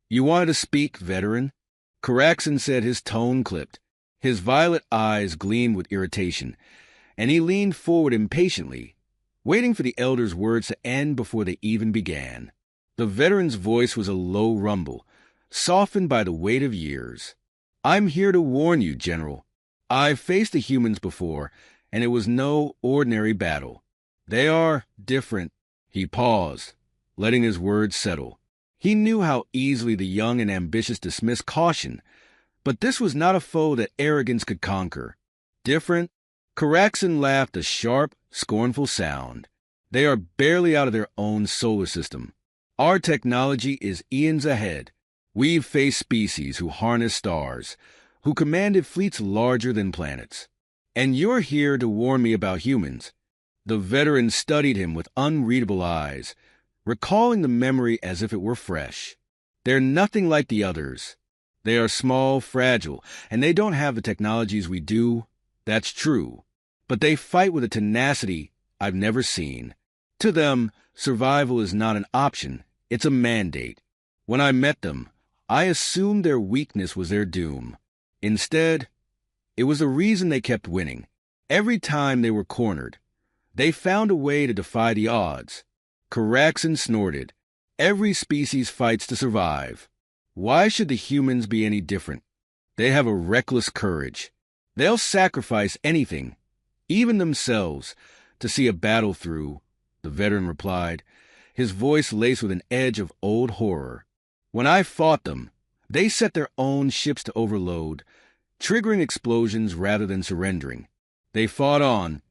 You wanted to speak, veteran? Caraxon said, his tone clipped. His violet eyes gleamed with irritation, and he leaned forward impatiently, waiting for the elder's words to end before they even began. The veteran's voice was a low rumble, softened by the weight of years. I'm here to warn you, General. I've faced the humans before, and it was no ordinary battle. They are different. He paused, letting his words settle. He knew how easily the young and ambitious dismiss caution, but this was not a foe that arrogance could conquer. Different? Caraxon laughed a sharp, scornful sound. They are barely out of their own solar system. Our technology is eons ahead. We've faced species who harness stars, who commanded fleets larger than planets. And you're here to warn me about humans. The veteran studied him with unreadable eyes, recalling the memory as if it were fresh. They're nothing like the others. They are small, fragile, and they don't have the technologies we do. That's true. But they fight with a tenacity I've never seen. To them, survival is not an option, it's a mandate. When I met them, I assumed their weakness was their doom. Instead, it was the reason they kept winning. Every time they were cornered, they found a way to defy the odds. Caraxon snorted. Every species fights to survive. Why should the humans be any different? They have a reckless courage. They'll sacrifice anything, even themselves, to see a battle through, the veteran replied, his voice laced with an edge of old horror. When I fought them, they set their own ships to overload, triggering explosions rather than surrendering. They fought on,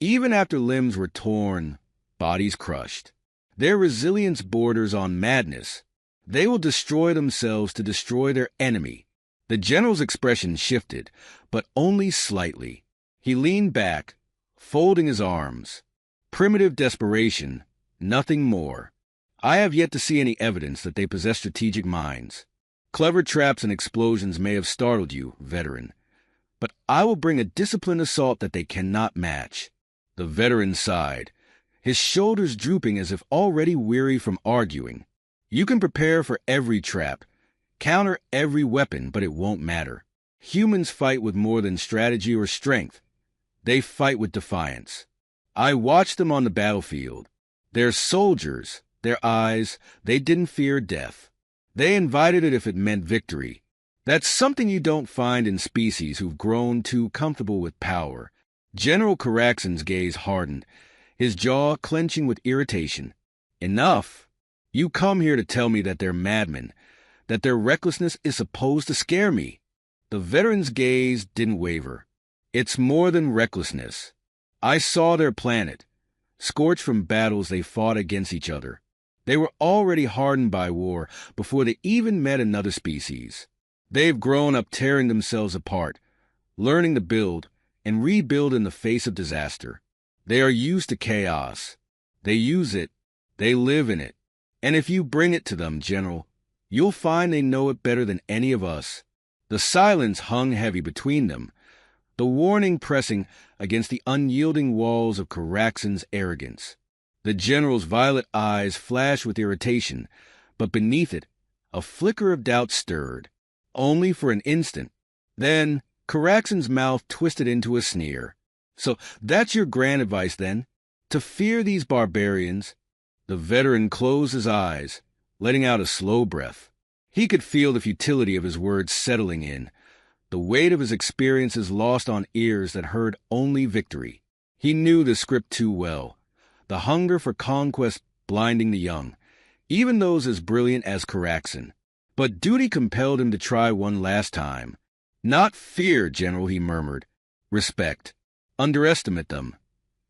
even after limbs were torn, bodies crushed. Their resilience borders on madness. They will destroy themselves to destroy their enemy. The general's expression shifted, but only slightly. He leaned back, folding his arms. Primitive desperation, nothing more. I have yet to see any evidence that they possess strategic minds. Clever traps and explosions may have startled you, veteran, but I will bring a disciplined assault that they cannot match. The veteran sighed, his shoulders drooping as if already weary from arguing. You can prepare for every trap, counter every weapon, but it won't matter. Humans fight with more than strategy or strength. They fight with defiance. I watched them on the battlefield. They're soldiers. Their eyes, they didn't fear death. They invited it if it meant victory. That's something you don't find in species who've grown too comfortable with power. General Caraxon's gaze hardened, his jaw clenching with irritation. Enough! You come here to tell me that they're madmen, that their recklessness is supposed to scare me. The veteran's gaze didn't waver. It's more than recklessness. I saw their planet, scorched from battles they fought against each other. They were already hardened by war before they even met another species. They've grown up tearing themselves apart, learning to build and rebuild in the face of disaster. They are used to chaos. They use it. They live in it. And if you bring it to them, General, you'll find they know it better than any of us. The silence hung heavy between them, the warning pressing against the unyielding walls of Caraxon's arrogance. The general's violet eyes flashed with irritation, but beneath it, a flicker of doubt stirred, only for an instant. Then, Caraxon's mouth twisted into a sneer. So that's your grand advice, then? To fear these barbarians? The veteran closed his eyes, letting out a slow breath. He could feel the futility of his words settling in, the weight of his experiences lost on ears that heard only victory. He knew the script too well, the hunger for conquest blinding the young, even those as brilliant as Caraxon. But duty compelled him to try one last time. Not fear, General, he murmured. Respect. Underestimate them,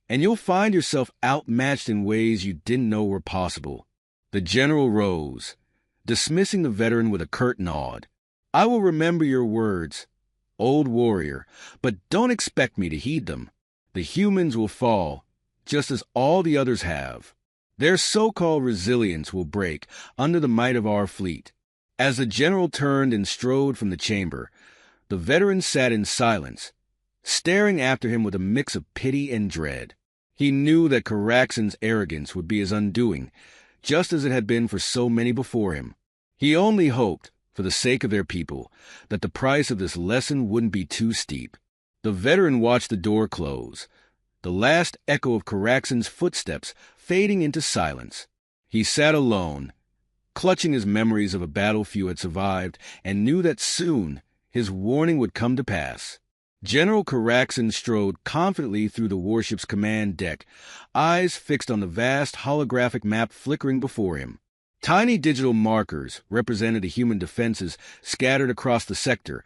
and you'll find yourself outmatched in ways you didn't know were possible. The general rose, dismissing the veteran with a curt nod. I will remember your words, old warrior, but don't expect me to heed them. The humans will fall, just as all the others have. Their so-called resilience will break under the might of our fleet. As the general turned and strode from the chamber, the veteran sat in silence, staring after him with a mix of pity and dread. He knew that Caraxon's arrogance would be his undoing, just as it had been for so many before him. He only hoped, for the sake of their people, that the price of this lesson wouldn't be too steep. The veteran watched the door close, the last echo of Caraxon's footsteps fading into silence. He sat alone, clutching his memories of a battle few had survived, and knew that soon his warning would come to pass. General Caraxon strode confidently through the warship's command deck, eyes fixed on the vast holographic map flickering before him. Tiny digital markers represented the human defenses scattered across the sector,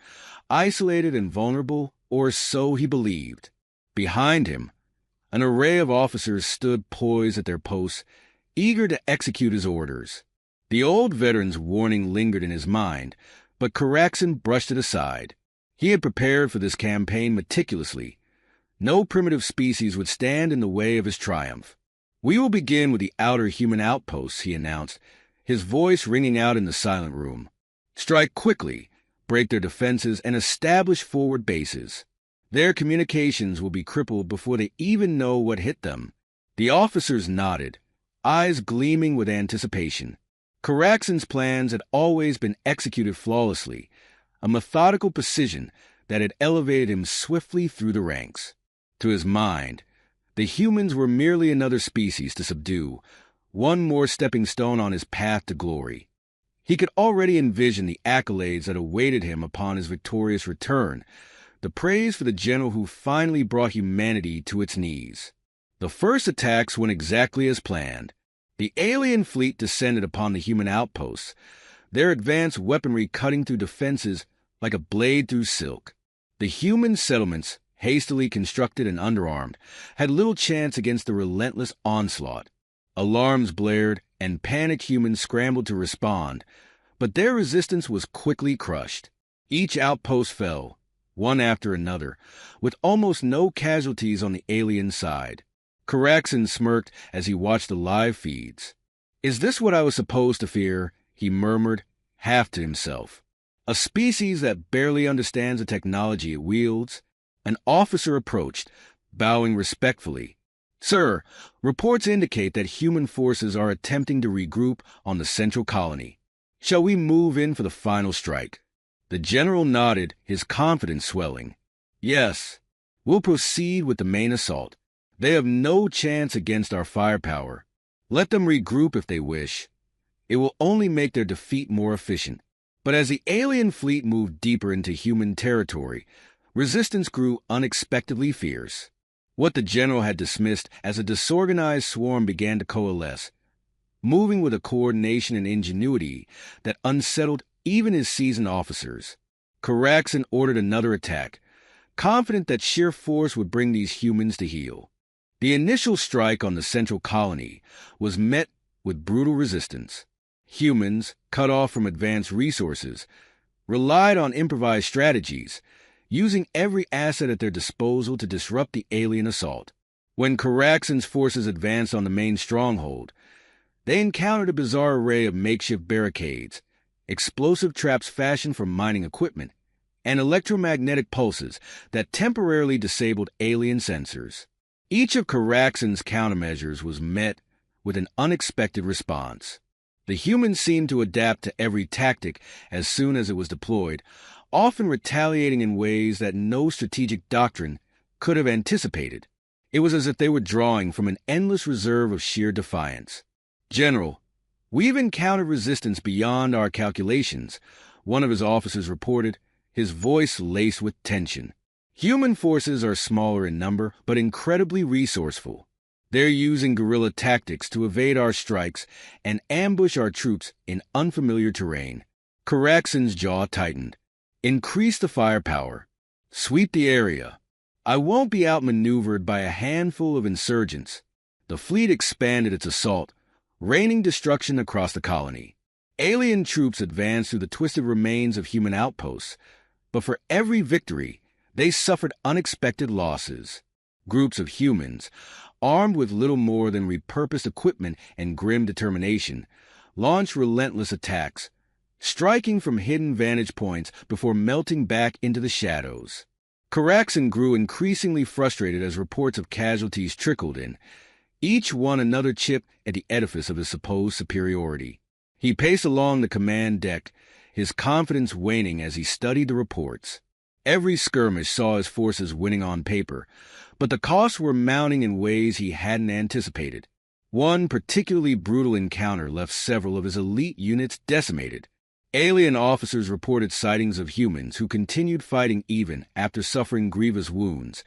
isolated and vulnerable, or so he believed. Behind him, an array of officers stood poised at their posts, eager to execute his orders. The old veteran's warning lingered in his mind, but Caraxon brushed it aside. He had prepared for this campaign meticulously. No primitive species would stand in the way of his triumph. "We will begin with the outer human outposts," he announced, his voice ringing out in the silent room. "Strike quickly, break their defenses, and establish forward bases. Their communications will be crippled before they even know what hit them." The officers nodded, eyes gleaming with anticipation. Caraxon's plans had always been executed flawlessly, a methodical precision that had elevated him swiftly through the ranks. To his mind, the humans were merely another species to subdue, one more stepping stone on his path to glory. He could already envision the accolades that awaited him upon his victorious return, the praise for the general who finally brought humanity to its knees. The first attacks went exactly as planned. The alien fleet descended upon the human outposts, their advanced weaponry cutting through defenses like a blade through silk. The human settlements, hastily constructed and underarmed, had little chance against the relentless onslaught. Alarms blared, and panicked humans scrambled to respond, but their resistance was quickly crushed. Each outpost fell, one after another, with almost no casualties on the alien side. Caraxon smirked as he watched the live feeds. "Is this what I was supposed to fear?" he murmured, half to himself. "A species that barely understands the technology it wields?" An officer approached, bowing respectfully. "Sir, reports indicate that human forces are attempting to regroup on the central colony. Shall we move in for the final strike?" The general nodded, his confidence swelling. "Yes, we'll proceed with the main assault. They have no chance against our firepower. Let them regroup if they wish. It will only make their defeat more efficient." But as the alien fleet moved deeper into human territory, resistance grew unexpectedly fierce. What the general had dismissed as a disorganized swarm began to coalesce, moving with a coordination and ingenuity that unsettled even his seasoned officers. Caraxon ordered another attack, confident that sheer force would bring these humans to heel. The initial strike on the central colony was met with brutal resistance. Humans, cut off from advanced resources, relied on improvised strategies, using every asset at their disposal to disrupt the alien assault. When Caraxon's forces advanced on the main stronghold, they encountered a bizarre array of makeshift barricades, explosive traps fashioned from mining equipment, and electromagnetic pulses that temporarily disabled alien sensors. Each of Caraxon's countermeasures was met with an unexpected response. The humans seemed to adapt to every tactic as soon as it was deployed, often retaliating in ways that no strategic doctrine could have anticipated. It was as if they were drawing from an endless reserve of sheer defiance. "General, we've encountered resistance beyond our calculations," one of his officers reported, his voice laced with tension. "Human forces are smaller in number, but incredibly resourceful. They're using guerrilla tactics to evade our strikes and ambush our troops in unfamiliar terrain." Caraxon's jaw tightened. "Increase the firepower. Sweep the area. I won't be outmaneuvered by a handful of insurgents." The fleet expanded its assault, raining destruction across the colony. Alien troops advanced through the twisted remains of human outposts, but for every victory, they suffered unexpected losses. Groups of humans, armed with little more than repurposed equipment and grim determination, launched relentless attacks, striking from hidden vantage points before melting back into the shadows. Caraxon grew increasingly frustrated as reports of casualties trickled in, each one another chip at the edifice of his supposed superiority. He paced along the command deck, his confidence waning as he studied the reports. Every skirmish saw his forces winning on paper, but the costs were mounting in ways he hadn't anticipated. One particularly brutal encounter left several of his elite units decimated. Alien officers reported sightings of humans who continued fighting even after suffering grievous wounds,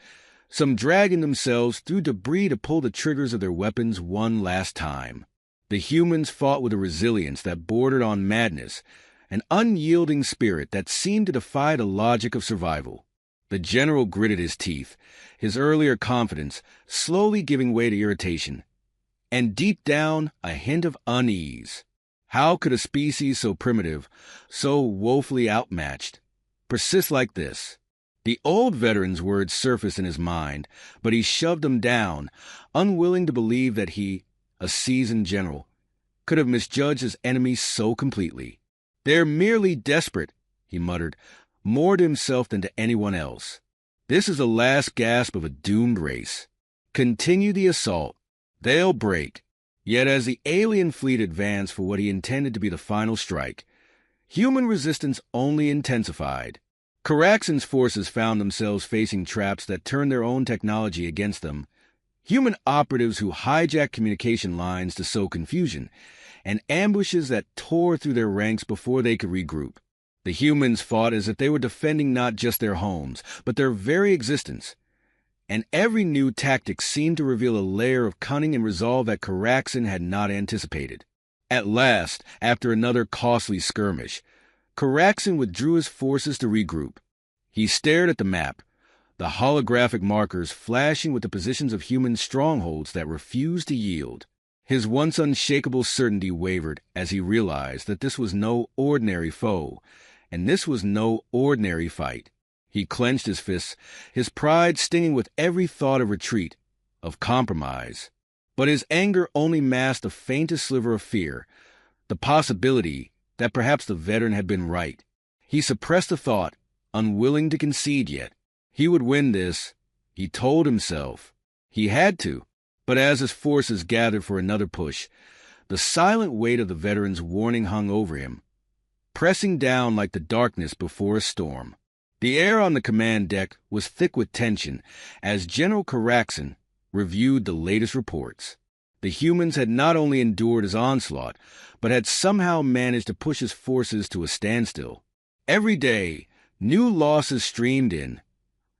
some dragging themselves through debris to pull the triggers of their weapons one last time. The humans fought with a resilience that bordered on madness, an unyielding spirit that seemed to defy the logic of survival. The general gritted his teeth, his earlier confidence slowly giving way to irritation, and deep down a hint of unease. How could a species so primitive, so woefully outmatched, persist like this? The old veteran's words surfaced in his mind, but he shoved them down, unwilling to believe that he, a seasoned general, could have misjudged his enemies so completely. "They're merely desperate," he muttered, more to himself than to anyone else. "This is the last gasp of a doomed race. Continue the assault. They'll break." Yet as the alien fleet advanced for what he intended to be the final strike, human resistance only intensified. Caraxon's forces found themselves facing traps that turned their own technology against them, human operatives who hijacked communication lines to sow confusion, and ambushes that tore through their ranks before they could regroup. The humans fought as if they were defending not just their homes, but their very existence. And every new tactic seemed to reveal a layer of cunning and resolve that Caraxon had not anticipated. At last, after another costly skirmish, Caraxon withdrew his forces to regroup. He stared at the map, the holographic markers flashing with the positions of human strongholds that refused to yield. His once unshakable certainty wavered as he realized that this was no ordinary foe, and this was no ordinary fight. He clenched his fists, his pride stinging with every thought of retreat, of compromise. But his anger only masked the faintest sliver of fear, the possibility that perhaps the veteran had been right. He suppressed the thought, unwilling to concede yet. He would win this, he told himself. He had to. But as his forces gathered for another push, the silent weight of the veteran's warning hung over him, pressing down like the darkness before a storm. The air on the command deck was thick with tension as General Caraxon reviewed the latest reports. The humans had not only endured his onslaught, but had somehow managed to push his forces to a standstill. Every day, new losses streamed in,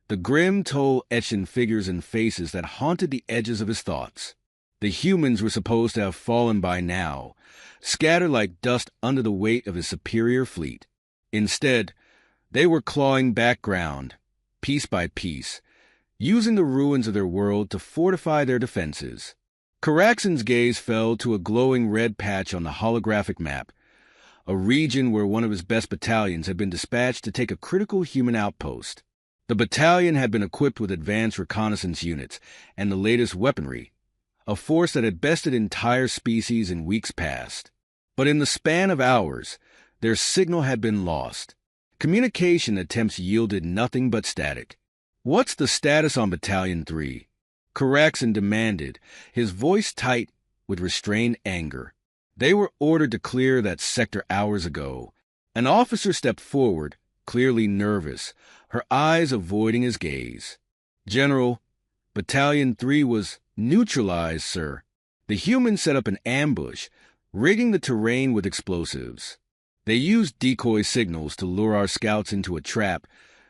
the grim toll etched in figures and faces that haunted the edges of his thoughts. The humans were supposed to have fallen by now, scattered like dust under the weight of his superior fleet. Instead, they were clawing back ground, piece by piece, using the ruins of their world to fortify their defenses. Caraxon's gaze fell to a glowing red patch on the holographic map, a region where one of his best battalions had been dispatched to take a critical human outpost. The battalion had been equipped with advanced reconnaissance units and the latest weaponry, a force that had bested entire species in weeks past. But in the span of hours, their signal had been lost. Communication attempts yielded nothing but static. "What's the status on Battalion 3? Caraxon demanded, his voice tight with restrained anger. They were ordered to clear that sector hours ago. An officer stepped forward, clearly nervous, her eyes avoiding his gaze. "General, Battalion 3 was neutralized, sir. The humans set up an ambush, rigging the terrain with explosives. They used decoy signals to lure our scouts into a trap,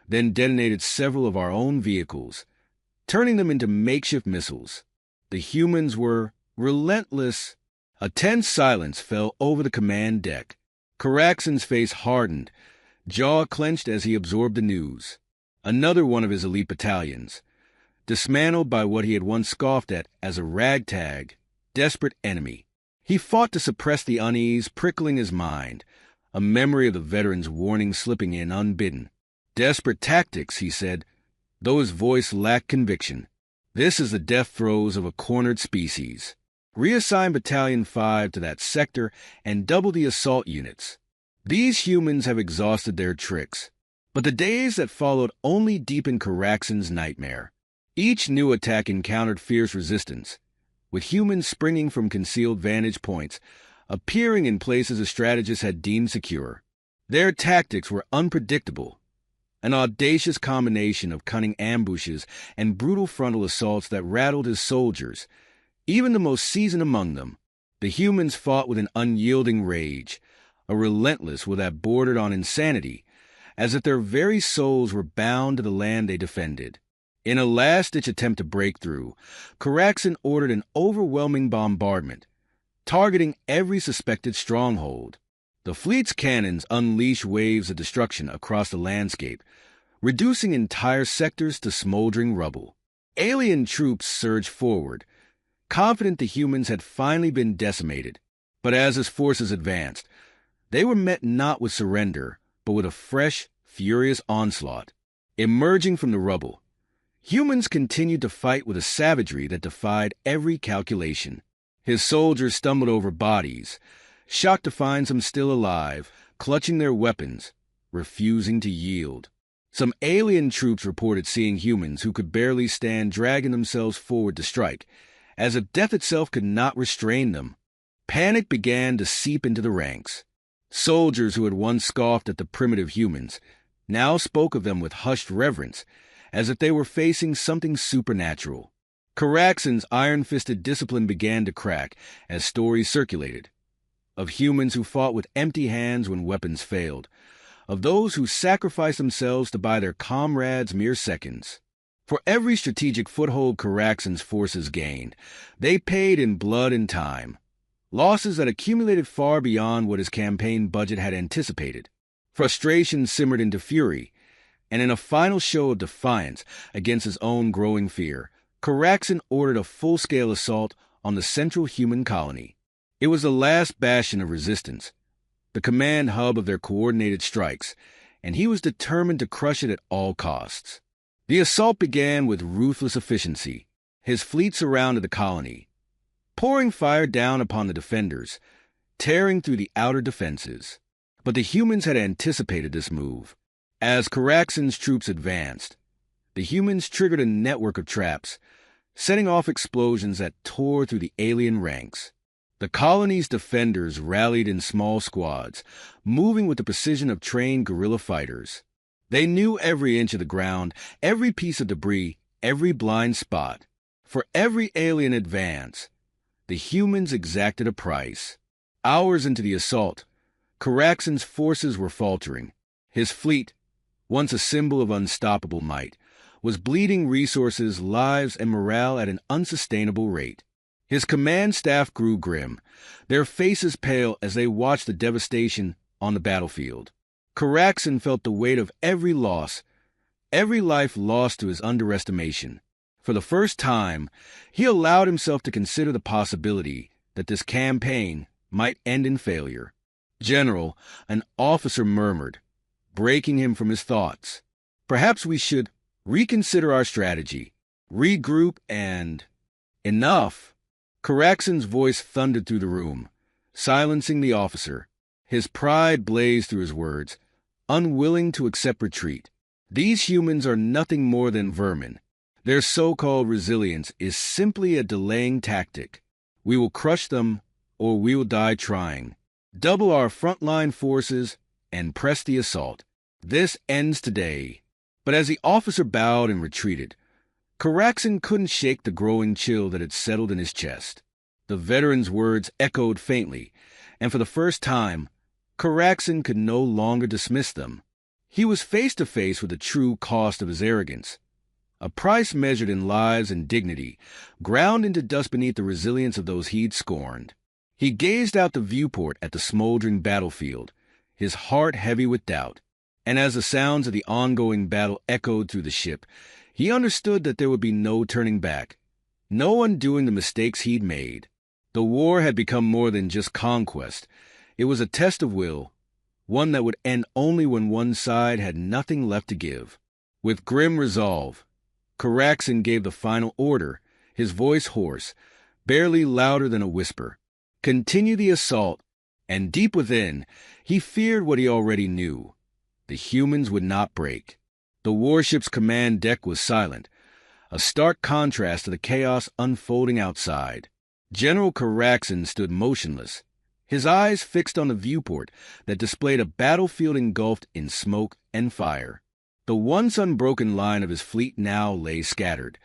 then detonated several of our own vehicles, turning them into makeshift missiles. The humans were relentless." A tense silence fell over the command deck. Caraxon's face hardened, jaw clenched as he absorbed the news. Another one of his elite battalions, dismantled by what he had once scoffed at as a ragtag, desperate enemy. He fought to suppress the unease prickling his mind, a memory of the veteran's warning slipping in unbidden. "Desperate tactics," he said, though his voice lacked conviction. "This is the death throes of a cornered species. Reassign Battalion 5 to that sector and double the assault units. These humans have exhausted their tricks." But the days that followed only deepened Caraxon's nightmare. Each new attack encountered fierce resistance, with humans springing from concealed vantage points, appearing in places a strategist had deemed secure. Their tactics were unpredictable, an audacious combination of cunning ambushes and brutal frontal assaults that rattled his soldiers, even the most seasoned among them. The humans fought with an unyielding rage, a relentless will that bordered on insanity, as if their very souls were bound to the land they defended. In a last-ditch attempt to break through, Caraxin ordered an overwhelming bombardment, targeting every suspected stronghold. The fleet's cannons unleashed waves of destruction across the landscape, reducing entire sectors to smoldering rubble. Alien troops surged forward, confident the humans had finally been decimated. But as his forces advanced, they were met not with surrender, but with a fresh, furious onslaught. Emerging from the rubble, humans continued to fight with a savagery that defied every calculation. His soldiers stumbled over bodies, shocked to find some still alive, clutching their weapons, refusing to yield. Some alien troops reported seeing humans who could barely stand dragging themselves forward to strike, as if death itself could not restrain them. Panic began to seep into the ranks. Soldiers who had once scoffed at the primitive humans now spoke of them with hushed reverence, as if they were facing something supernatural. Caraxin's iron-fisted discipline began to crack as stories circulated, of humans who fought with empty hands when weapons failed, of those who sacrificed themselves to buy their comrades mere seconds. For every strategic foothold Caraxin's forces gained, they paid in blood and time, losses that accumulated far beyond what his campaign budget had anticipated. Frustration simmered into fury, and in a final show of defiance against his own growing fear, Caraxin ordered a full-scale assault on the central human colony. It was the last bastion of resistance, the command hub of their coordinated strikes, and he was determined to crush it at all costs. The assault began with ruthless efficiency. His fleet surrounded the colony, pouring fire down upon the defenders, tearing through the outer defenses. But the humans had anticipated this move. As Caraxin's troops advanced, the humans triggered a network of traps, setting off explosions that tore through the alien ranks. The colony's defenders rallied in small squads, moving with the precision of trained guerrilla fighters. They knew every inch of the ground, every piece of debris, every blind spot. For every alien advance, the humans exacted a price. Hours into the assault, Caraxin's forces were faltering. His fleet, once a symbol of unstoppable might, was bleeding resources, lives, and morale at an unsustainable rate. His command staff grew grim, their faces pale as they watched the devastation on the battlefield. Caraxin felt the weight of every loss, every life lost to his underestimation. For the first time, he allowed himself to consider the possibility that this campaign might end in failure. "General," an officer murmured, breaking him from his thoughts. "Perhaps we should reconsider our strategy, regroup, and—" "Enough!" Caraxin's voice thundered through the room, silencing the officer. His pride blazed through his words, unwilling to accept retreat. These humans are nothing more than vermin. Their so-called resilience is simply a delaying tactic. We will crush them, or we will die trying. Double our frontline forces and press the assault. This ends today." But as the officer bowed and retreated, Caraxin couldn't shake the growing chill that had settled in his chest. The veteran's words echoed faintly, and for the first time, Caraxin could no longer dismiss them. He was face to face with the true cost of his arrogance, a price measured in lives and dignity, ground into dust beneath the resilience of those he'd scorned. He gazed out the viewport at the smoldering battlefield, his heart heavy with doubt, and as the sounds of the ongoing battle echoed through the ship, he understood that there would be no turning back, no undoing the mistakes he'd made. The war had become more than just conquest. It was a test of will, one that would end only when one side had nothing left to give. With grim resolve, Caraxin gave the final order, his voice hoarse, barely louder than a whisper. Continue the assault, and deep within, he feared what he already knew. The humans would not break. The warship's command deck was silent, a stark contrast to the chaos unfolding outside. General Caraxin stood motionless, his eyes fixed on the viewport that displayed a battlefield engulfed in smoke and fire. The once unbroken line of his fleet now lay scattered,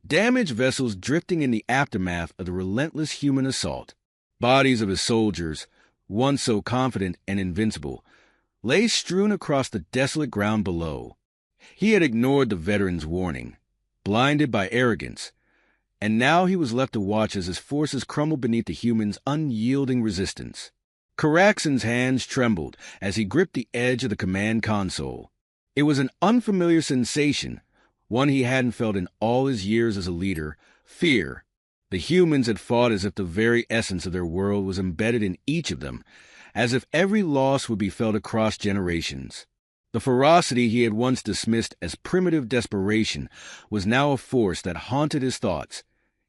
damaged vessels drifting in the aftermath of the relentless human assault. Bodies of his soldiers, once so confident and invincible, lay strewn across the desolate ground below. He had ignored the veteran's warning, blinded by arrogance, and now he was left to watch as his forces crumbled beneath the humans' unyielding resistance. Caraxon's hands trembled as he gripped the edge of the command console. It was an unfamiliar sensation, one he hadn't felt in all his years as a leader: fear. The humans had fought as if the very essence of their world was embedded in each of them, as if every loss would be felt across generations. The ferocity he had once dismissed as primitive desperation was now a force that haunted his thoughts,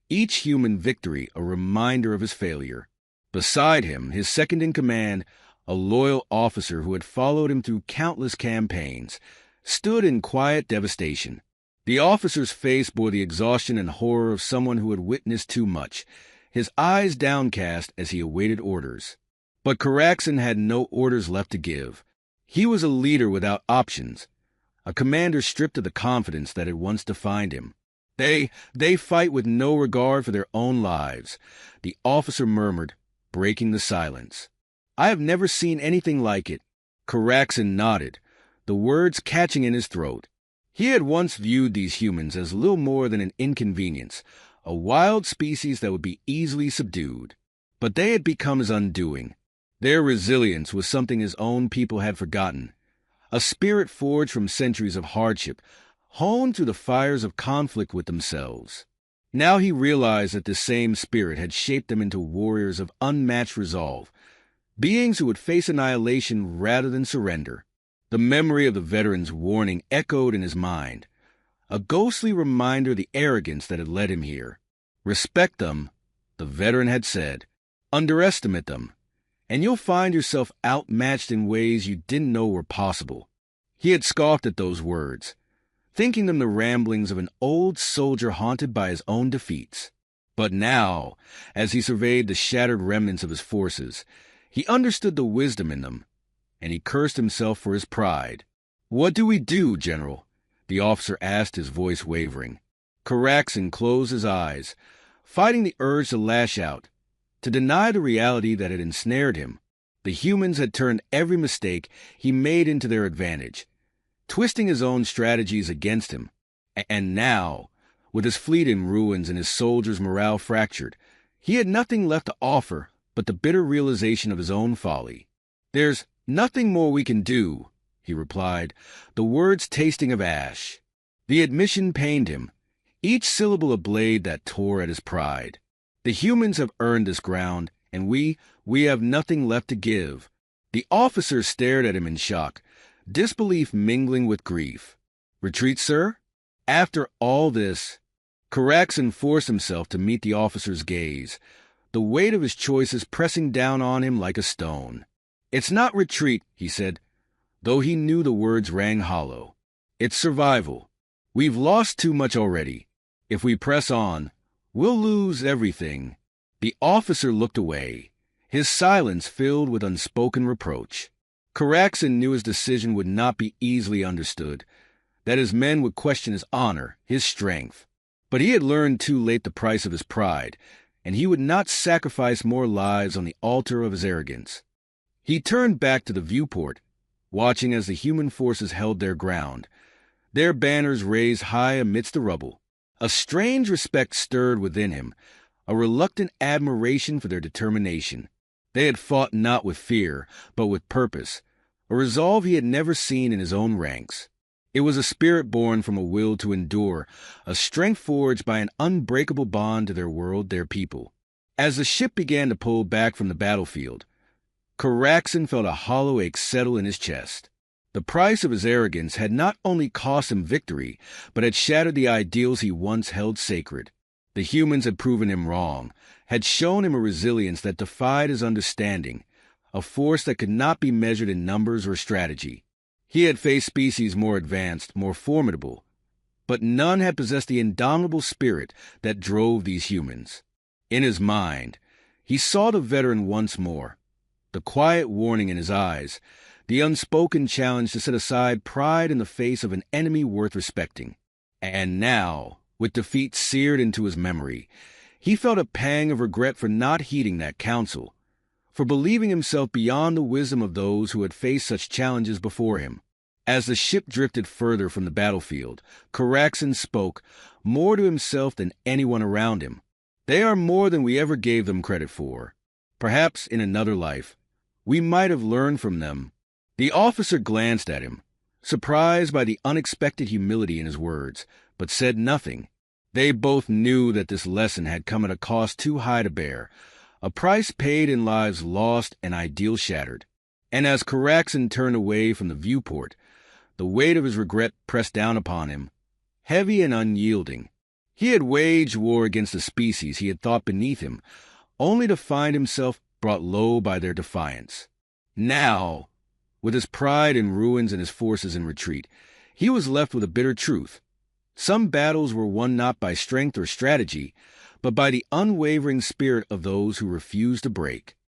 each human victory a reminder of his failure. Beside him, his second-in-command, a loyal officer who had followed him through countless campaigns, stood in quiet devastation. The officer's face bore the exhaustion and horror of someone who had witnessed too much, his eyes downcast as he awaited orders. But Caraxon had no orders left to give. He was a leader without options, a commander stripped of the confidence that had once defined him. They fight with no regard for their own lives," the officer murmured, breaking the silence. "I have never seen anything like it." Caraxon nodded, the words catching in his throat. He had once viewed these humans as little more than an inconvenience, a wild species that would be easily subdued. But they had become his undoing. Their resilience was something his own people had forgotten, a spirit forged from centuries of hardship, honed through the fires of conflict with themselves. Now he realized that this same spirit had shaped them into warriors of unmatched resolve, beings who would face annihilation rather than surrender. The memory of the veteran's warning echoed in his mind, a ghostly reminder of the arrogance that had led him here. "Respect them," the veteran had said. "Underestimate them, and you'll find yourself outmatched in ways you didn't know were possible." He had scoffed at those words, thinking them the ramblings of an old soldier haunted by his own defeats. But now, as he surveyed the shattered remnants of his forces, he understood the wisdom in them, and he cursed himself for his pride. "What do we do, General?" the officer asked, his voice wavering. Caraxon closed his eyes, fighting the urge to lash out, to deny the reality that had ensnared him. The humans had turned every mistake he made into their advantage, twisting his own strategies against him. And now, with his fleet in ruins and his soldiers' morale fractured, he had nothing left to offer but the bitter realization of his own folly. "There's nothing more we can do," he replied, the words tasting of ash. The admission pained him, each syllable a blade that tore at his pride. "The humans have earned this ground, and we have nothing left to give." The officer stared at him in shock, disbelief mingling with grief. "Retreat, sir?" After all this, Caraxon forced himself to meet the officer's gaze, the weight of his choices pressing down on him like a stone. "It's not retreat," he said, though he knew the words rang hollow. "It's survival. We've lost too much already. If we press on, we'll lose everything." The officer looked away, his silence filled with unspoken reproach. Caraxon knew his decision would not be easily understood, that his men would question his honor, his strength. But he had learned too late the price of his pride, and he would not sacrifice more lives on the altar of his arrogance. He turned back to the viewport, watching as the human forces held their ground, their banners raised high amidst the rubble. A strange respect stirred within him, a reluctant admiration for their determination. They had fought not with fear, but with purpose, a resolve he had never seen in his own ranks. It was a spirit born from a will to endure, a strength forged by an unbreakable bond to their world, their people. As the ship began to pull back from the battlefield, Caraxon felt a hollow ache settle in his chest. The price of his arrogance had not only cost him victory, but had shattered the ideals he once held sacred. The humans had proven him wrong, had shown him a resilience that defied his understanding, a force that could not be measured in numbers or strategy. He had faced species more advanced, more formidable, but none had possessed the indomitable spirit that drove these humans. In his mind, he saw the veteran once more, the quiet warning in his eyes, the unspoken challenge to set aside pride in the face of an enemy worth respecting. And now, with defeat seared into his memory, he felt a pang of regret for not heeding that counsel, for believing himself beyond the wisdom of those who had faced such challenges before him. As the ship drifted further from the battlefield, Caraxen spoke, more to himself than anyone around him. They are more than we ever gave them credit for. Perhaps in another life, we might have learned from them. The officer glanced at him, surprised by the unexpected humility in his words, but said nothing. They both knew that this lesson had come at a cost too high to bear, a price paid in lives lost and ideals shattered. And as Caraxen turned away from the viewport, the weight of his regret pressed down upon him, heavy and unyielding. He had waged war against a species he had thought beneath him, only to find himself brought low by their defiance. Now, with his pride in ruins and his forces in retreat, he was left with a bitter truth. Some battles were won not by strength or strategy, but by the unwavering spirit of those who refused to break.